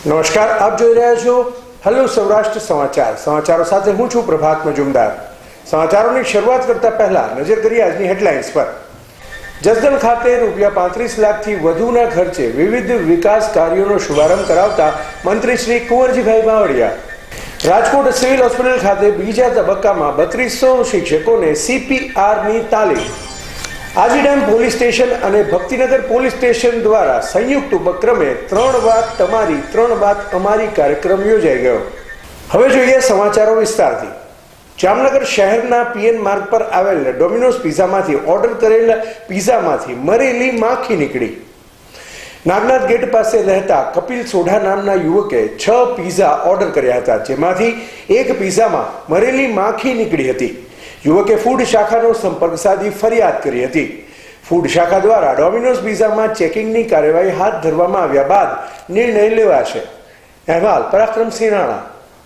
નમસ્કાર, આપ જોઈ રહ્યા છો હેલો સૌરાષ્ટ્ર સમાચાર. સમાચારો સાથે હું છું પ્રભાત મજુમદાર. સમાચારોની શરૂઆત કરતા પહેલા નજર કરીએ આજની હેડલાઇન્સ પર. જસદણ ખાતે ₹35 લાખથી વધુના ખર્ચે વિવિધ વિકાસ કાર્યોનો શુભારંભ કરાવતા મંત્રી શ્રી કુંવરજીભાઈ બાવળિયા. રાજકોટ સિવિલ હોસ્પિટલ ખાતે બીજા તબક્કામાં 3200 શિક્ષકોને CPRની તાલીમ. આજીડેમ પોલીસ સ્ટેશન અને ભક્તિનગર પોલીસ સ્ટેશન દ્વારા સંયુક્ત ઉપક્રમે 3 વાત તમારી 3 વાત અમારી કાર્યક્રમ યોજાઈ ગયો. હવે જોઈએ સમાચારો વિસ્તારથી. જામનગર શહેરના PN માર્ગ પર આવેલ ડોમિનોઝ પિઝામાંથી ઓર્ડર કરેલ પિઝામાંથી મરેલી માખી નીકળી. નાગનાથ ગેટ પાસે રહેતા કપિલ સોઢા નામના યુવકે 6 પિઝા ઓર્ડર કર્યા હતા, જેમાંથી એક પિઝામાં મરેલી માખી નીકળી હતી. યુવકે ફૂડ શાખાનો સંપર્ક સાધી ફરિયાદ કરી હતી. ફૂડ શાખા દ્વારા ડોમિનોઝ પિઝામાં ચેકિંગની કાર્યવાહી હાથ ધરવામાં આવ્યા બાદ નિર્ણય લેવાશે. અહેવાલ પરાક્રમસિંહ રાણા.